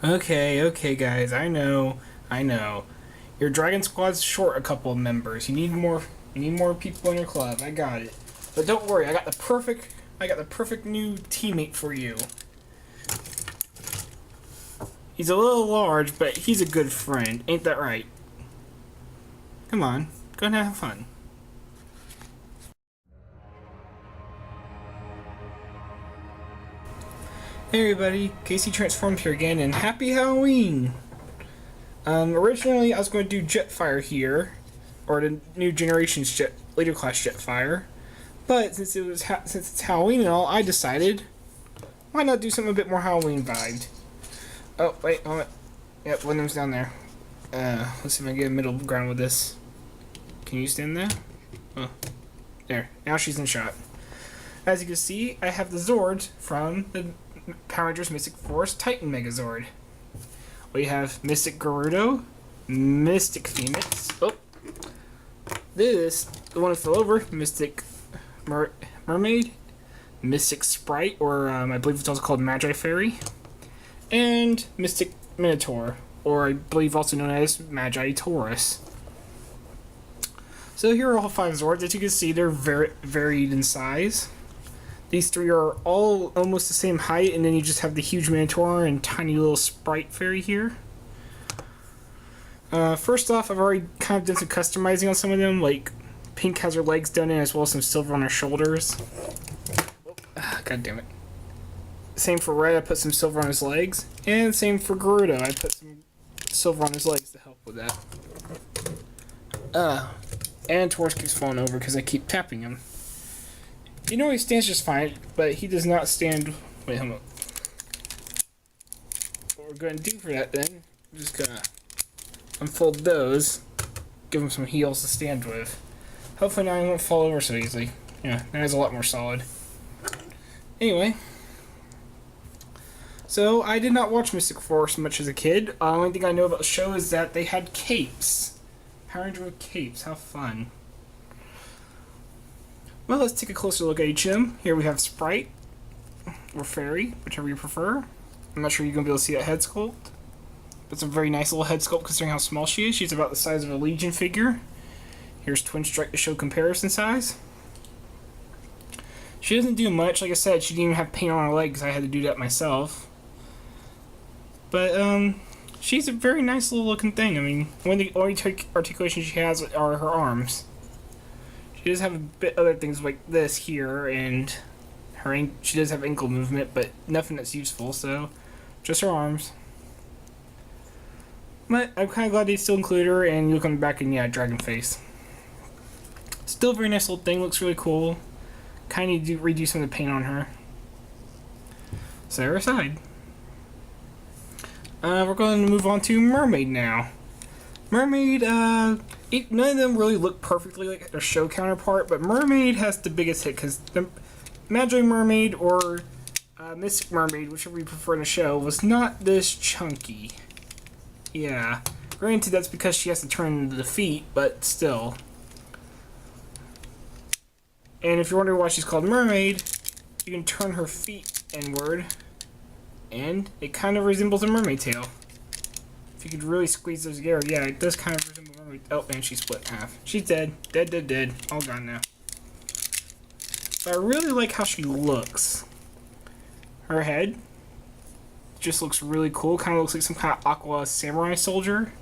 Okay, guys. I know. Your Dragon Squad's short a couple of members. You need more people in your club. I got it. But don't worry, I got the perfect new teammate for you. He's a little large, but he's a good friend. Ain't that right? Come on, go and have fun. Hey everybody, Casey transformed here again, and happy Halloween! Originally I was going to do Jetfire here, or the new generation's later class Jetfire, but since it's Halloween and all, I decided why not do something a bit more Halloween vibed. Oh wait, hold on. Yep, one of them's down there. Let's see if I can get a middle ground with this. Can you stand there? Oh, there. Now she's in shot. As you can see, I have the Zords from the Power Rangers Mystic Force Titan Megazord. We have Mystic Gerudo, Mystic Phoenix. Oh, the one that fell over, Mystic Mermaid, Mystic Sprite, or I believe it's also called Magi Fairy, and Mystic Minotaur, or I believe also known as Magi Taurus. So here are all 5 Zords. As you can see, they're very varied in size. These 3 are all almost the same height, and then you just have the huge Minotaur and tiny little Sprite Fairy here. First off, I've already kind of done some customizing on some of them, like Pink has her legs done in as well as some silver on her shoulders. God damn it. Same for Red, I put some silver on his legs, and same for Gerudo, I put some silver on his legs to help with that. And Taurus keeps falling over because I keep tapping him. You know he stands just fine, but he does not stand... Wait, hold on. What we're going to do for that then, we're just going to unfold those, give him some heels to stand with. Hopefully now he won't fall over so easily. Yeah, that is a lot more solid. Anyway. So, I did not watch Mystic Force much as a kid. The only thing I know about the show is that they had capes. Power Ranger with capes, how fun. Well, let's take a closer look at each of them. Here we have Sprite, or Fairy, whichever you prefer. I'm not sure you're going to be able to see that head sculpt. But it's a very nice little head sculpt considering how small she is. She's about the size of a Legion figure. Here's Twin Strike to show comparison size. She doesn't do much. Like I said, she didn't even have paint on her legs. I had to do that myself. But, she's a very nice little looking thing. I mean, one of the only articulations she has are her arms. She does have a bit other things like this here, and she does have ankle movement, but nothing that's useful, so just her arms. But I'm kind of glad they still include her, and you'll come back and yeah, Dragon Face. Still a very nice little thing, looks really cool. Kind of need to redo some of the paint on her. Set her aside. We're going to move on to Mermaid now. Mermaid, none of them really look perfectly like their show counterpart, but Mermaid has the biggest hit because the Magi Mermaid or Mystic Mermaid, whichever you prefer in the show, was not this chunky. Yeah, granted that's because she has to turn the feet, but still. And if you're wondering why she's called Mermaid, you can turn her feet inward, and it kind of resembles a mermaid tail. If you could really squeeze those together, yeah, it does kind of resemble a mermaid. Oh, and she split in half. She's dead. Dead. All gone now. But I really like how she looks. Her head just looks really cool. Kind of looks like some kind of aqua samurai soldier.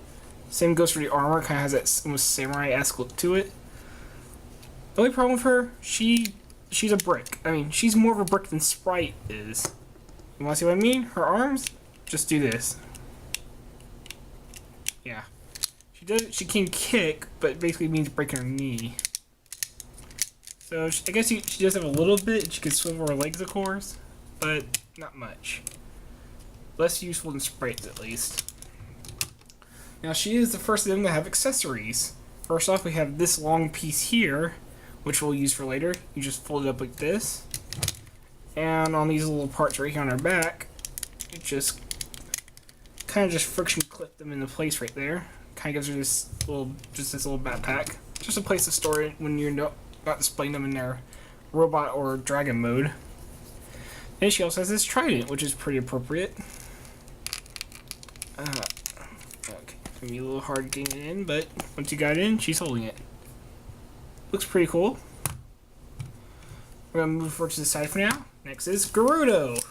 Same goes for the armor. Kind of has that almost samurai-esque look to it. The only problem with her, she's a brick. I mean, she's more of a brick than Sprite is. You want to see what I mean? Her arms, just do this. Yeah. She can kick, but it basically means breaking her knee. So I guess she does have a little bit. She can swivel her legs, of course, but not much. Less useful than Sprites, at least. Now, she is the first of them to have accessories. First off, we have this long piece here, which we'll use for later. You just fold it up like this. And on these little parts right here on her back, it just kind of just friction clip them into place right there. Kind of gives her this little backpack. Just a place to store it when you're not displaying them in their robot or dragon mode. And she also has this trident, which is pretty appropriate. Okay, it's gonna be a little hard getting it in, but once you got it in, she's holding it. Looks pretty cool. We're gonna move forward to the side for now. Next is Gerudo,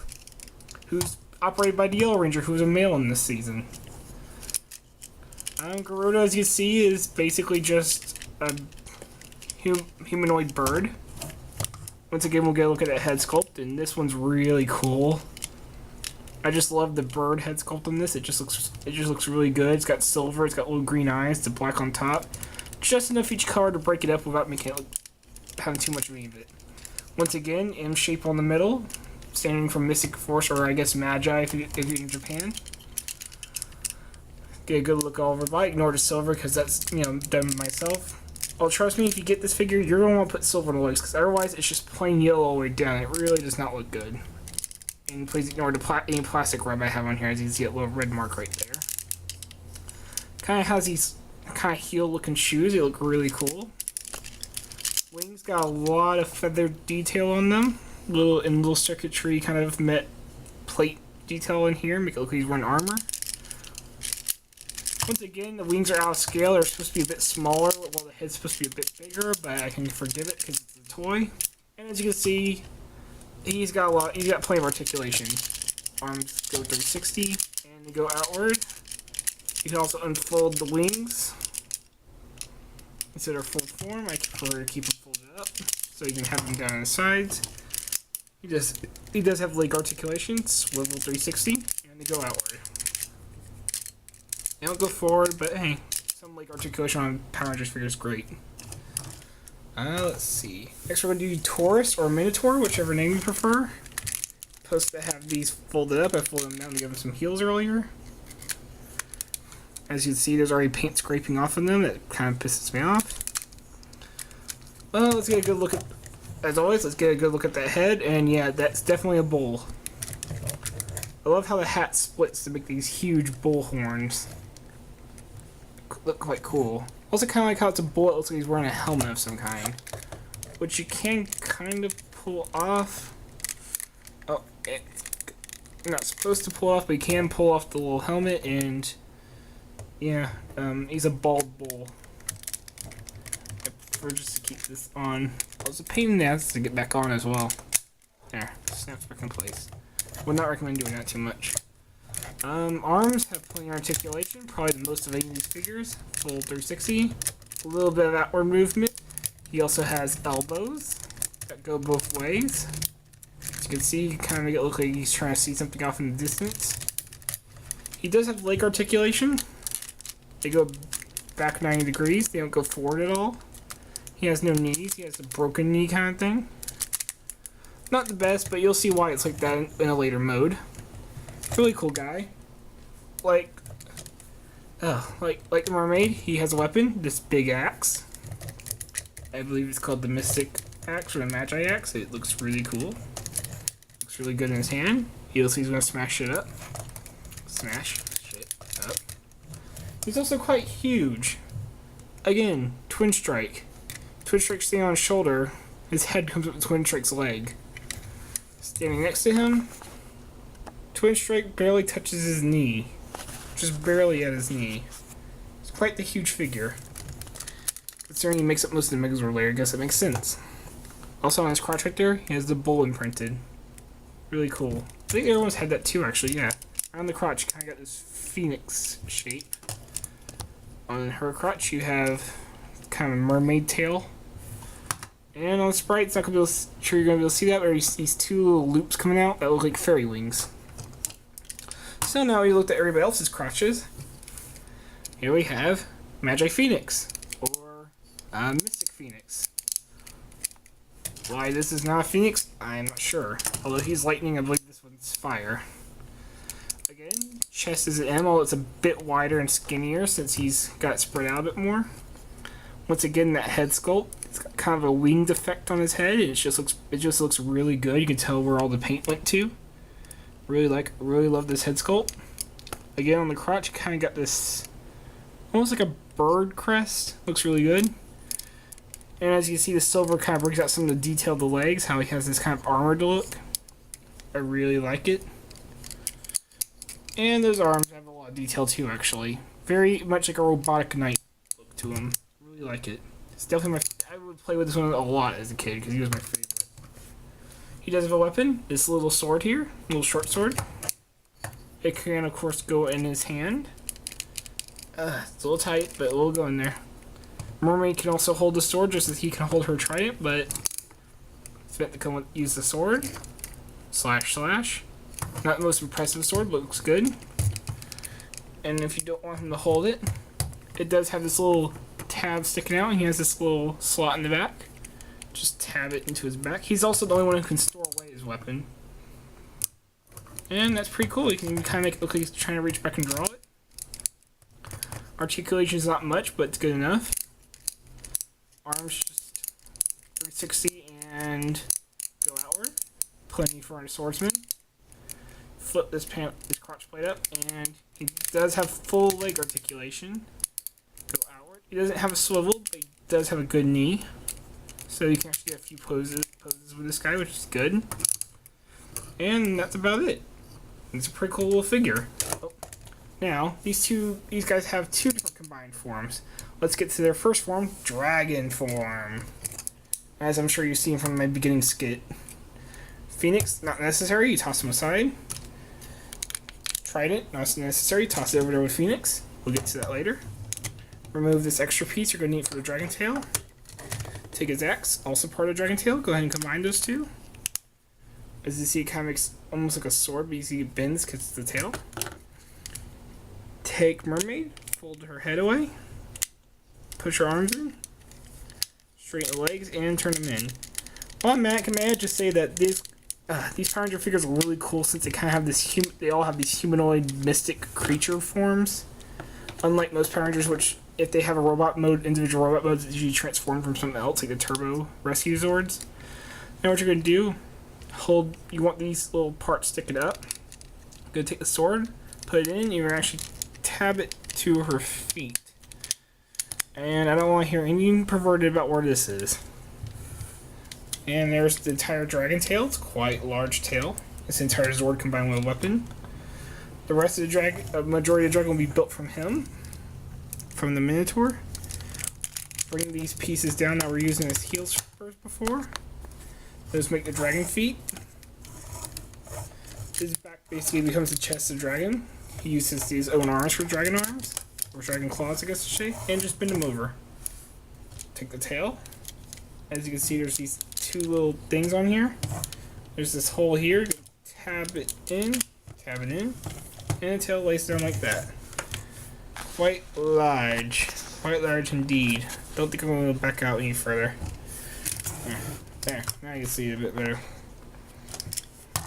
who's operated by the Yellow Ranger, who's a male in this season. Gerudo, as you see, is basically just a humanoid bird. Once again, we'll get a look at that head sculpt, and this one's really cool. I just love the bird head sculpt on this. It just looks really good. It's got silver. It's got little green eyes. The black on top. Just enough each color to break it up without making it look, having too much of any of it. Once again, M shape on the middle, standing for Mystic Force, or I guess Magi if you're in Japan. Get a good look all over by. Ignore the silver because that's done myself. Oh, trust me, if you get this figure, you're gonna want to put silver on the legs because otherwise it's just plain yellow all the way down. It really does not look good. And please ignore any plastic rub I have on here, as you can see a little red mark right there. Kind of has these kind of heel-looking shoes. They look really cool. Wings got a lot of feathered detail on them. Little circuitry kind of met plate detail in here. Make it look like he's wearing armor. Once again, the wings are out of scale. They're supposed to be a bit smaller, while the head's supposed to be a bit bigger, but I can forgive it because it's a toy. And as you can see, he's got plenty of articulation. Arms go 360 and they go outward. You can also unfold the wings instead of full form. I prefer to keep them folded up so you can have them down on the sides. He does have leg articulation, swivel 360, and they go outward. They don't go forward, but hey, some leg articulation on Power Rangers figure is great. Let's see. Next, we're going to do Taurus or Minotaur, whichever name you prefer. Supposed to have these folded up. I folded them down to give them some heels earlier. As you can see, there's already paint scraping off of them. That kind of pisses me off. Well, let's get a good look at, as always, let's get a good look at that head. And yeah, that's definitely a bull. I love how the hat splits to make these huge bull horns. Look quite cool. Also kind of like how it's a bull. It looks like he's wearing a helmet of some kind. Which you can kind of pull off. Oh, you're not supposed to pull off, but you can pull off the little helmet, and yeah, he's a bald bull. I prefer just to keep this on. Oh, it's a pain in the ass to get back on as well. There, snaps back in place. Would not recommend doing that too much. Arms have plenty of articulation, probably the most of any of these figures. Full 360, a little bit of outward movement. He also has elbows that go both ways. As you can see, you kind of make it look like he's trying to see something off in the distance. He does have leg articulation. They go back 90 degrees. They don't go forward at all. He has no knees. He has a broken knee kind of thing. Not the best, but you'll see why it's like that in a later mode. Really cool guy. Like the mermaid, he has a weapon, this big axe. I believe it's called the Mystic Axe or the Magi Axe. It looks really cool. Looks really good in his hand. You'll see he's gonna smash shit up. Smash shit up. He's also quite huge. Again, Twin Strike. Twin Strike standing on his shoulder. His head comes up with Twin Strike's leg. Standing next to him, Twin Strike barely touches his knee. Just barely at his knee. It's quite the huge figure. Considering he makes up most of the Megazord layer, I guess it makes sense. Also on his crotch right there, he has the bull imprinted. Really cool. I think the other ones had that too, actually, yeah. Around the crotch, you kind of got this phoenix shape. On her crotch, you have kind of a mermaid tail. And on the sprite, it's not gonna be sure you're gonna be able to see that, but there's these two little loops coming out that look like fairy wings. So now we looked at everybody else's crotches. Here we have Magi Phoenix, or Mystic Phoenix. Why this is not a Phoenix, I'm not sure. Although he's lightning, I believe this one's fire. Again, chest is an M, although it's a bit wider and skinnier since he's got it spread out a bit more. Once again, that head sculpt, it's got kind of a winged effect on his head, and it just looks really good. You can tell where all the paint went to. Really love this head sculpt. Again, on the crotch, you kind of got this almost like a bird crest. Looks really good. And as you can see, the silver kind of brings out some of the detail of the legs, how he has this kind of armored look. I really like it. And those arms have a lot of detail too, actually. Very much like a robotic knight look to him. Really like it. It's definitely I would play with this one a lot as a kid because he was my favorite. He does have a weapon. This little sword here, little short sword. It can, of course, go in his hand. It's a little tight, but it will go in there. Mermaid can also hold the sword just as he can hold her trident, but it's meant to come use the sword. Slash slash. Not the most impressive sword, but looks good. And if you don't want him to hold it, it does have this little tab sticking out, and he has this little slot in the back. Just tab it into his back. He's also the only one who can store away his weapon. And that's pretty cool. You can kind of make it look like he's trying to reach back and draw it. Articulation is not much, but it's good enough. Arms just 360 and go outward. Plenty for a swordsman. Flip this crotch plate up, and he does have full leg articulation. Go outward. He doesn't have a swivel, but he does have a good knee. So you can actually get a few poses with this guy, which is good. And that's about it. It's a pretty cool little figure. Oh. Now, these guys have two different combined forms. Let's get to their first form, dragon form. As I'm sure you've seen from my beginning skit. Phoenix, not necessary, you toss him aside. Trident, not necessary, toss it over there with Phoenix. We'll get to that later. Remove this extra piece you're going to need for the dragon tail. Take his axe, also part of dragon tail. Go ahead and combine those two. As you see, it kind of makes almost like a sword, but you see it bends because it's the tail. Take mermaid, fold her head away. Push her arms in. Straighten the legs and turn them in. On that, may I just say that these Power Ranger figures are really cool since they kind of have this they all have these humanoid mystic creature forms. Unlike most Power Rangers, which if they have a robot mode, individual robot modes, it's usually transformed from something else, like the Turbo Rescue Zords. Now what you're going to do, you want these little parts sticking up. Go take the sword, put it in, you're going to actually tab it to her feet. And I don't want to hear anything perverted about where this is. And there's the entire dragon tail. It's quite a large tail. This entire Zord combined with a weapon. The rest of the majority of the dragon will be built from him. From the Minotaur. Bring these pieces down that we're using as heels first before. Those make the dragon feet. His back basically becomes the chest of the dragon. He uses these own arms for dragon arms. Or dragon claws, I guess to say. And just bend them over. Take the tail. As you can see, there's these two little things on here. There's this hole here. Tab it in, and the tail lays down like that. Quite large indeed. Don't think I'm going to back out any further. There, now you can see it a bit better.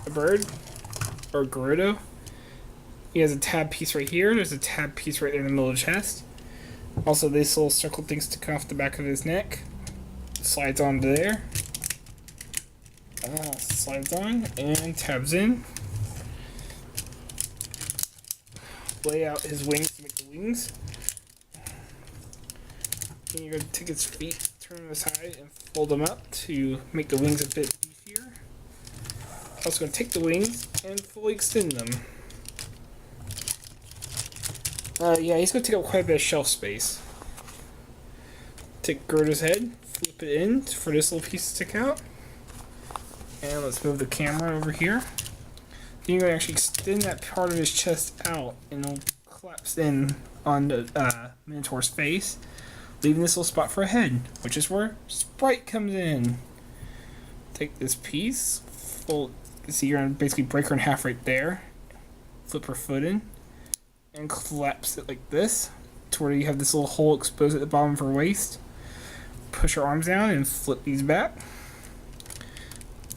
A bird, or Gerudo. He has a tab piece right here. There's a tab piece right there in the middle of the chest. Also, these little circle things stick off the back of his neck. Slides onto there. Slides on and tabs in. Lay out his wings to make the wings. Then you're going to take his feet, turn them aside, and fold them up to make the wings a bit beefier. Also going to take the wings and fully extend them. Yeah, he's going to take up quite a bit of shelf space. Take Gerda's head, flip it in for this little piece to stick out. And let's move the camera over here. Then you're going to actually extend that part of his chest out, and it'll collapse in on the Minotaur's face, leaving this little spot for a head, which is where Sprite comes in. Take this piece, fold. See, you're going to basically break her in half right there. Flip her foot in, and collapse it like this, to where you have this little hole exposed at the bottom of her waist. Push her arms down and flip these back.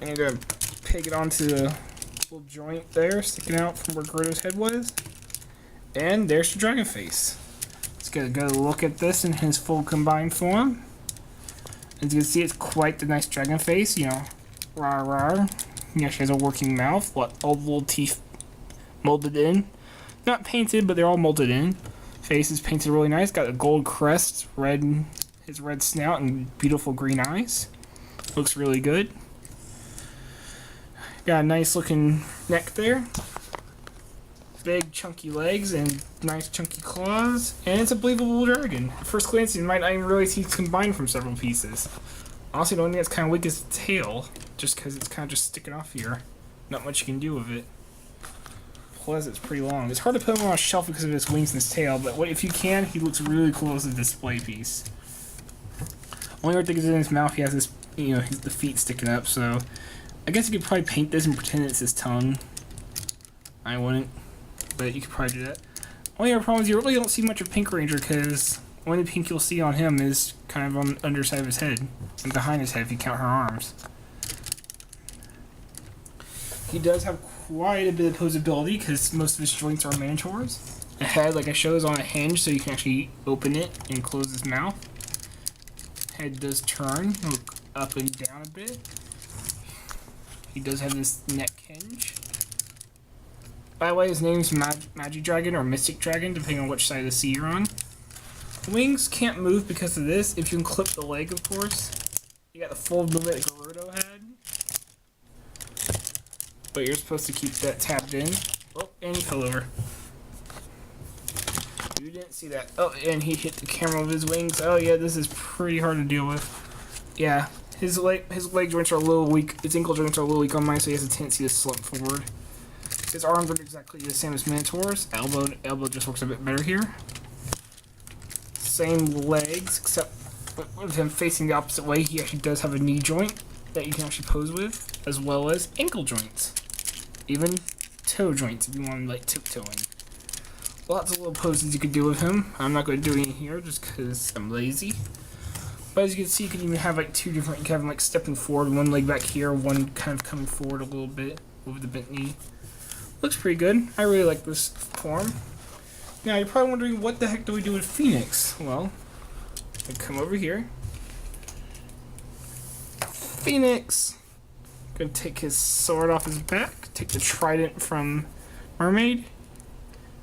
And you're going to peg it onto the little joint there, sticking out from where Gerudo's head was. And there's the dragon face. Let's get a good look at this in his full combined form. As you can see, it's quite the nice dragon face, you know, rah rah. He actually has a working mouth, all the little teeth molded in. Not painted, but they're all molded in. Face is painted really nice, got a gold crest, his red snout, and beautiful green eyes. Looks really good. Got a nice looking neck there. big chunky legs and nice chunky claws, and it's a believable dragon. At first glance, you might not even realize he's combined from several pieces. Honestly, the only thing that's kind of weak is the tail, just because it's kind of just sticking off here. Not much you can do with it. Plus, it's pretty long. It's hard to put him on a shelf because of his wings and his tail, but if you can, he looks really cool as a display piece. Only weird thing is in his mouth, he has this, the feet sticking up, so I guess you could probably paint this and pretend it's his tongue. I wouldn't, but you could probably do that. Only other problem is you really don't see much of Pink Ranger because the only pink you'll see on him is kind of on the underside of his head and behind his head if you count her arms. He does have quite a bit of posability because most of his joints are Minotaurs. The head, like I showed, is on a hinge so you can actually open it and close his mouth. Head does turn, look up and down a bit. He does have this neck hinge. By the way, his name's MagiDragon or Mystic Dragon, depending on which side of the sea you're on. Wings can't move because of this. If you can clip the leg, of course. You got the full movement that Gerudo had. But you're supposed to keep that tabbed in. Oh, and he fell over. You didn't see that. Oh, and he hit the camera with his wings. Oh yeah, this is pretty hard to deal with. Yeah, his leg joints are a little weak. His ankle joints are a little weak on mine, so he has a tendency to slump forward. His arms aren't exactly the same as Minotaur's. Elbow just works a bit better here. Same legs, except with him facing the opposite way, he actually does have a knee joint that you can actually pose with, as well as ankle joints. Even toe joints if you want like tiptoeing. Lots of little poses you could do with him. I'm not going to do any here just because I'm lazy. But as you can see, you can even have like two different, you can have him like stepping forward, one leg back here, one kind of coming forward a little bit over the bent knee. Looks pretty good. I really like this form. Now you're probably wondering what the heck do we do with Phoenix? Well, I come over here. Phoenix! Gonna take his sword off his back, take the trident from Mermaid.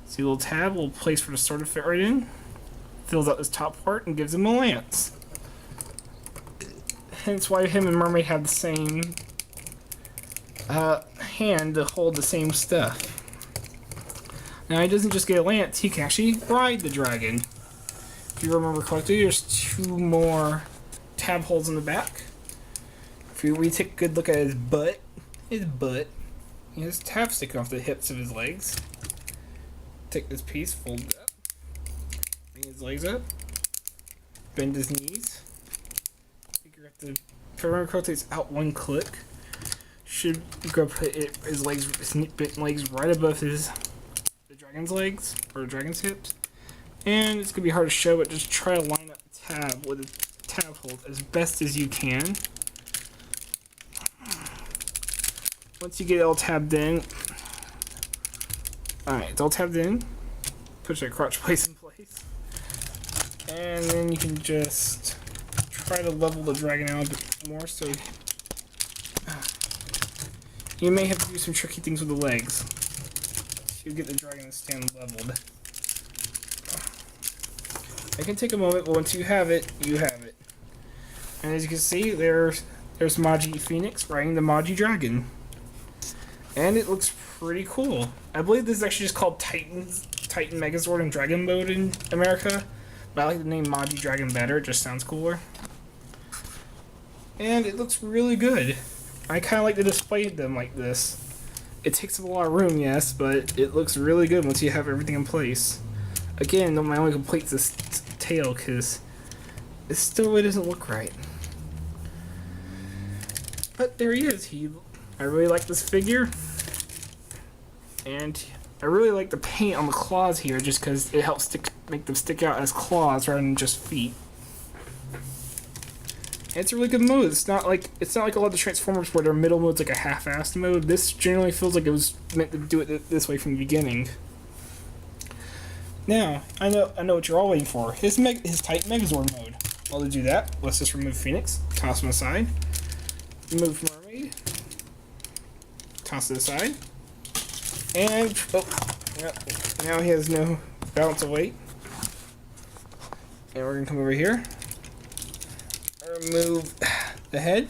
See a little tab, a little place for the sword to fit right in. Fills out this top part and gives him a lance. Hence why him and Mermaid have the same hand to hold the same stuff. Now he doesn't just get a lance, he can actually ride the dragon. If you remember correctly, there's two more tab holes in the back. If we take a good look at his butt, he has tabs sticking off the hips of his legs. Take this piece, fold it up, bring his legs up, bend his knees. If I remember correctly, it's out one click. Should go put his bent legs right above the dragon's legs, or the dragon's hips. And it's going to be hard to show, but just try to line up the tab with a tab hold as best as you can. Once you get it all tabbed in, alright, it's all tabbed in. Put your crotch place in place. And then you can just try to level the dragon out a bit more, so you may have to do some tricky things with the legs. You get the dragon to stand leveled. It can take a moment, but once you have it, you have it. And as you can see, there's Magi Phoenix riding the MagiDragon. And it looks pretty cool. I believe this is actually just called Titan Megazord in Dragon Mode in America. But I like the name MagiDragon better, it just sounds cooler. And it looks really good. I kind of like to display them like this. It takes up a lot of room, yes, but it looks really good once you have everything in place. Again, my only complaint is this tail, because it still really doesn't look right. But there he is. I really like this figure. And I really like the paint on the claws here, just because it helps make them stick out as claws rather than just feet. It's a really good mode. It's not like a lot of the Transformers where their middle mode's like a half-assed mode. This generally feels like it was meant to do it this way from the beginning. Now, I know what you're all waiting for. His Titan Megazord mode. While to do that, let's just remove Phoenix, toss him aside. Remove Mermaid, toss it aside. And now he has no balance of weight. And we're gonna come over here. Remove the head,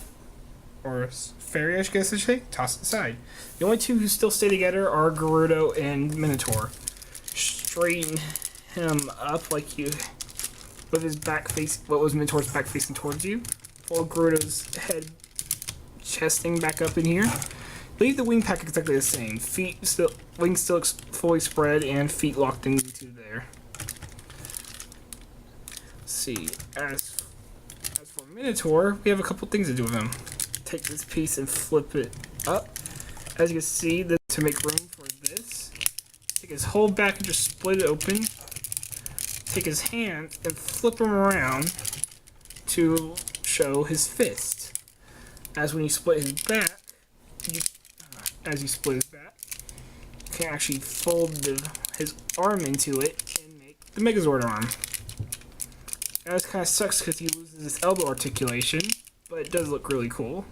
or fairy, I guess I should say, toss it aside. The only two who still stay together are Gerudo and Minotaur. Straighten him up like you, with his back face, what was Minotaur's back facing towards you. Fold Gerudo's head, chesting back up in here. Leave the wing pack exactly the same. Wings still fully spread, and feet locked into there. Let's see. As for Minotaur, we have a couple things to do with him. Take this piece and flip it up. As you can see, to make room for this, take his whole back and just split it open. Take his hand and flip him around to show his fist. As when you split his back, you can actually fold his arm into it and make the Megazord arm. Now this kind of sucks because he loses his elbow articulation, but it does look really cool.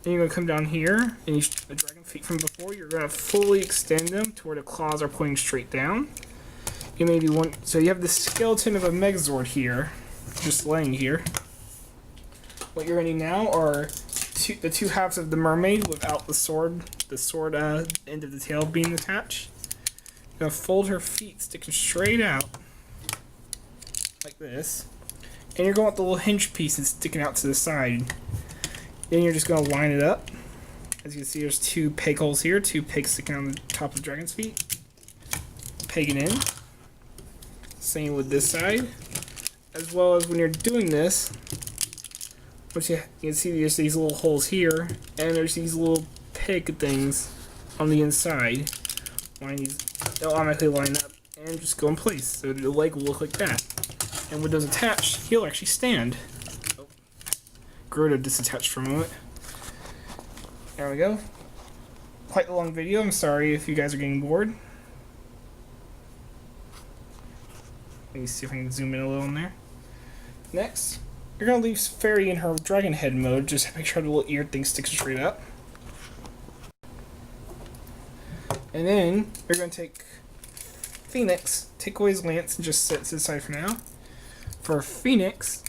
Then you're going to come down here, and the dragon feet from before, you're going to fully extend them to where the claws are pointing straight down. You maybe want, so you have the skeleton of a Megazord here, just laying here. What you're going to need now are the two halves of the mermaid without the sword end of the tail being attached. You're going to fold her feet sticking straight out, like this. And you're going with the little hinge pieces sticking out to the side. Then you're just going to line it up. As you can see, there's two peg holes here, two pegs sticking on the top of the dragon's feet. Peg it in. Same with this side. As well as when you're doing this, which you can see there's these little holes here, and there's these little peg things on the inside. They'll automatically line up and just go in place. So the leg will look like that. And with those attached, he'll actually stand. Oh. Gerudo disattached for a moment. There we go. Quite a long video. I'm sorry if you guys are getting bored. Let me see if I can zoom in a little in there. Next, you're going to leave Fairy in her dragon head mode. Just make sure the little ear thing sticks straight up. And then you're going to take Phoenix, take away his lance, and just set it to the side for now. For Phoenix,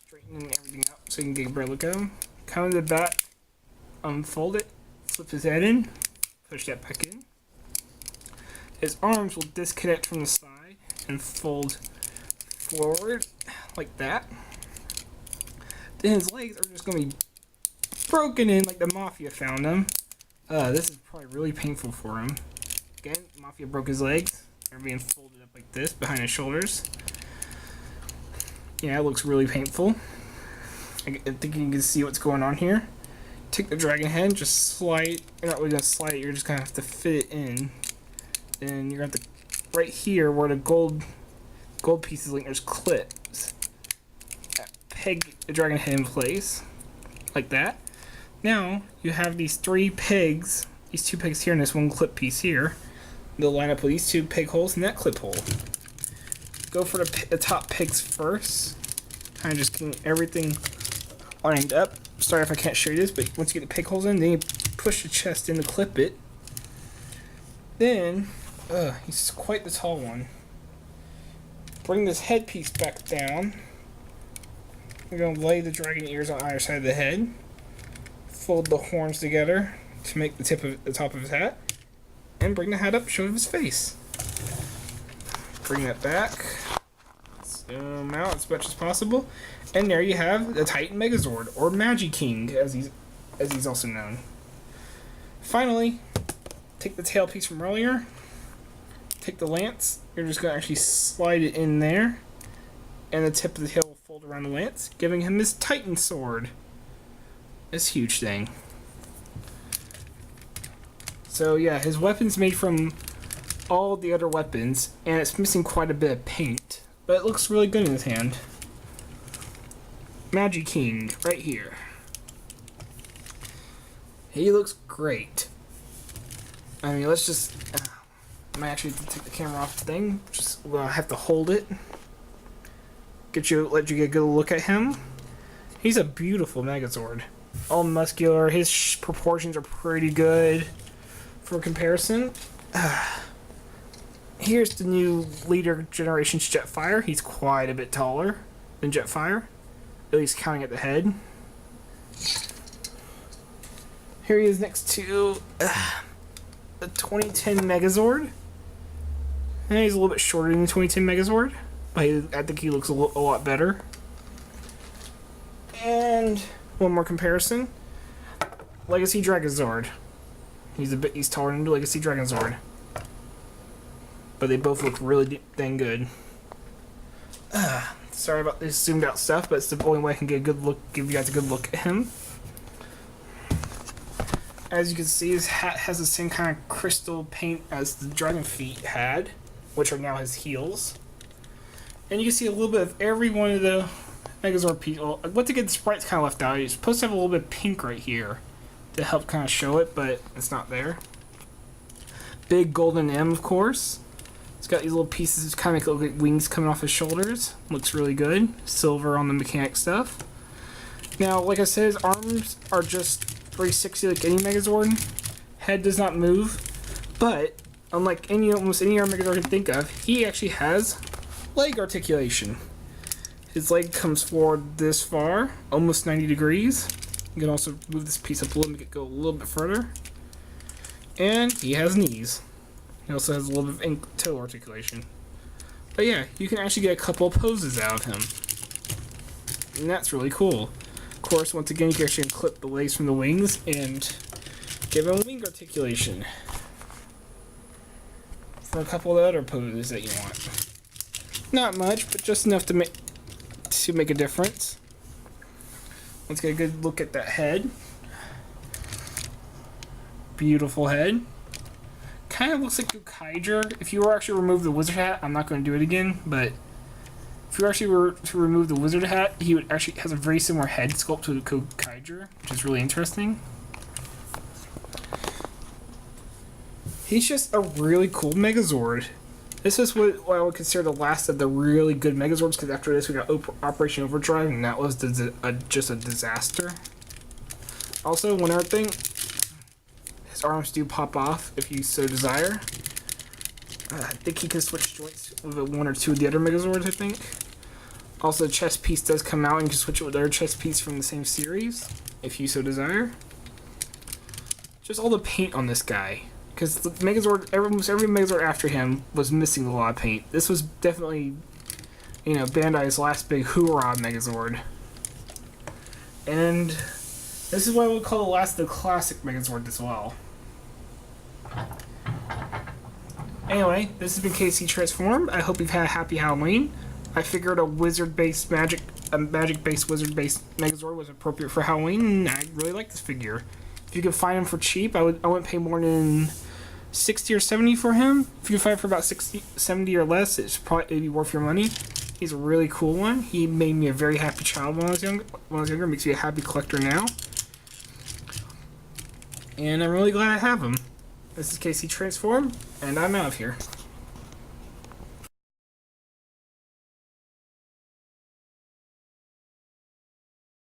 straightening everything up so you can get a better look at him. Come to the back, unfold it, flip his head in, push that back in. His arms will disconnect from the side and fold forward like that. Then his legs are just going to be broken in like the Mafia found them. This is probably really painful for him. Again, Mafia broke his legs. They're being folded up like this behind his shoulders. Yeah, it looks really painful. I think you can see what's going on here. Take the dragon head, just slide. You're not really going to slide it, you're just going to have to fit it in. Then you're going to have to, right here where the gold pieces link, there's clips. Peg the dragon head in place, like that. Now, you have these three pegs, these two pegs here and this one clip piece here. They'll line up with these two peg holes and that clip hole. Go for the top pegs first. Kind of just getting everything lined up. Sorry if I can't show you this, but once you get the peg holes in, then you push the chest in to clip it. Then, he's quite the tall one. Bring this headpiece back down. We're going to lay the dragon ears on either side of the head. Fold the horns together to make the top of his hat. And bring the hat up, show his face. Bring that back. Zoom out as much as possible. And there you have the Titan Megazord, or MagiKing, as he's also known. Finally, take the tail piece from earlier. Take the lance. You're just going to actually slide it in there. And the tip of the tail will fold around the lance, giving him his Titan sword. This huge thing. So yeah, his weapon's made from all the other weapons, and it's missing quite a bit of paint, but it looks really good in his hand. MagiKing, right here. He looks great. I mean, let's just... I might actually have to take the camera off the thing. Just have to hold it. Let you get a good look at him. He's a beautiful Megazord. All muscular. His proportions are pretty good for comparison. Here's the new leader generation's Jetfire. He's quite a bit taller than Jetfire, at least counting at the head. Here he is next to the 2010 Megazord. And he's a little bit shorter than the 2010 Megazord, but I think he looks a lot better. And one more comparison. Legacy Megazord. He's taller than the Legacy Megazord. But they both look really dang good. Sorry about this zoomed out stuff, but it's the only way I can get a good look, give you guys a good look at him. As you can see, his hat has the same kind of crystal paint as the dragon feet had, which are now his heels. And you can see a little bit of every one of the Megazord people. Once again, the sprites kind of left out. You're supposed to have a little bit of pink right here to help kind of show it, but it's not there. Big golden M, of course. It's got these little pieces that kind of look like wings coming off his shoulders. Looks really good. Silver on the mechanic stuff. Now, like I said, his arms are just 360 like any Megazord. Head does not move, but unlike almost any other Megazord I can think of, he actually has leg articulation. His leg comes forward this far, almost 90 degrees. You can also move this piece up a little, make it go a little bit further. And he has knees. He also has a little bit of toe articulation. But yeah, you can actually get a couple of poses out of him. And that's really cool. Of course, once again, you can actually clip the legs from the wings and give him wing articulation. For a couple of other poses that you want. Not much, but just enough to make a difference. Let's get a good look at that head. Beautiful head. Kind of looks like Kaiser. If you were actually remove the wizard hat, I'm not going to do it again, but if you actually were to remove the wizard hat, he would actually has a very similar head sculpt to the Kaiser, which is really interesting. He's just a really cool Megazord. This is what I would consider the last of the really good Megazords, because after this we got Operation Overdrive, and that was just a disaster. Also, one other thing, his arms do pop off if you so desire. I think he can switch joints with one or two of the other Megazords, I think. Also, the chest piece does come out, and you can switch it with other chest piece from the same series, if you so desire. Just all the paint on this guy. Because the Megazord, almost every Megazord after him was missing a lot of paint. This was definitely, Bandai's last big hoorah Megazord. And this is what I would call the last of the classic Megazord as well. Anyway, this has been KC Transformed. I hope you've had a happy Halloween. I figured a magic-based wizard-based Megazord was appropriate for Halloween, and I really like this figure. If you could find him for cheap, I wouldn't pay more than 60 or 70 for him. If you can find him for about 60, 70 or less, it'd be worth your money. He's a really cool one. He made me a very happy child when I was younger. Makes me a happy collector now. And I'm really glad I have him. This is KC Transform, and I'm out of here.